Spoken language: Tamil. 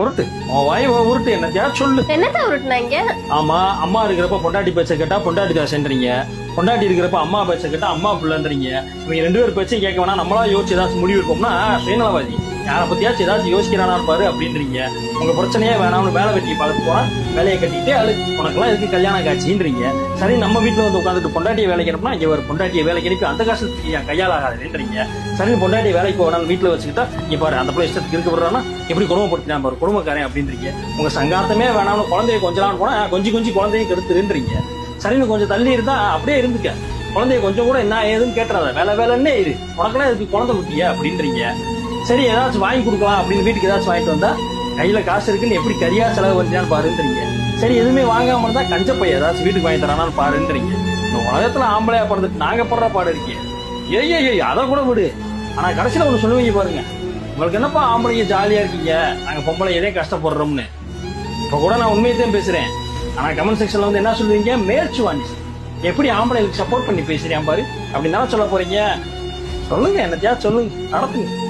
உருட்டு உன் வாய் உருட்டு என்னத்தையா சொல்லு. என்னத்த உருட்டுனாங்க? ஆமா, அம்மா இருக்கிறப்ப பொண்டாட்டி பேச்ச கேட்டா பொண்டாட்டி தாசன்றீங்க, பொண்டாட்டி இருக்கிறப்ப அம்மா பேச்ச கேட்டா அம்மா பிள்ளைன்றீங்க. இவங்க 2 பேர் பேச்சும் கேட்க வேணா, நம்மளா யோசிச்சு ஏதாச்சும் முடிவு இருக்கோம்னா சுயநலவாதி. யாரை பத்தியாச்சும் ஏதாச்சும் யோசிக்கிறானான்னு பாரு அப்படின்றீங்க. உங்க பிரச்சனையே வேணாம்னு வேலை வெட்டியை பார்த்து போனா வேலையை கட்டிட்டு உனக்கெல்லாம் இதுக்கு கல்யாண காட்சின்றீங்க. சரி, நம்ம வீட்டுல வந்து உட்காந்துட்டு பொண்டாட்டியை வேலைக்கு அனுப்புனா இங்க ஒரு பொண்டாட்டியை வேலைக்கு அனுப்பி அந்த காசு என் கையால் ஆகாதுன்றீங்க. சரி, பொண்டாட்டியை வேலைக்கு போனாலும் வீட்டுல வச்சுக்கிட்டா இங்க பாரு அந்த பிள்ளை இஷ்டத்துக்கு இருக்க விடுறான்னா எப்படி குடும்பப்படுத்தினா பாரு குடும்பக்காரன் அப்படின்றீங்க. உங்க சங்காத்தமே வேணாம்னு குழந்தைய கொஞ்சம் போனா கொஞ்சம் குழந்தையும் கெடுத்துருன்றீங்க. சரின்னு கொஞ்சம் தள்ளி இருந்தா அப்படியே இருந்துக்க, குழந்தைய கொஞ்சம் கூட என்ன ஏதுன்னு கேட்டுறாத, வேலைன்னே இரு, உனக்குலாம் இதுக்கு குழந்தை குட்டியா அப்படின்றீங்க. சரி, ஏதாச்சும் வாங்கி கொடுக்கலாம் அப்படின்னு வீட்டுக்கு ஏதாச்சும் வாங்கிட்டு வந்தா கையில காசு இருக்குன்னு எப்படி கரியா செலவு பண்ணியான்னு பாருன்றீங்க. சரி, எதுவுமே வாங்காம இருந்தா கஞ்சப்பை ஏதாச்சும் வீட்டுக்கு வாங்கி தரானான்னு பாருன்றீங்க. இந்த உலகத்துல ஆம்பளையா படுறதுக்கு நாங்க படுற பாடு இருக்கீங்க. ஏய் அதை கூட விடு. ஆனா கடைசியில ஒண்ணு சொல்லுவீங்க பாருங்க, உங்களுக்கு என்னப்பா ஆம்பளைங்க ஜாலியா இருக்கீங்க, நாங்க பொம்பளை எதே கஷ்டப்படுறோம்னு. இப்ப கூட நான் உண்மையத்தையும் பேசுறேன். ஆனா கமெண்ட் செக்ஷன்ல வந்து என்ன சொல்லுவீங்க, மேற்சி வாங்கி எப்படி ஆம்பளைகளுக்கு சப்போர்ட் பண்ணி பேசுறேன் பாரு அப்படின்னு தானே சொல்ல போறீங்க. சொல்லுங்க, என்னத்தையா சொல்லுங்க, நடத்துங்க.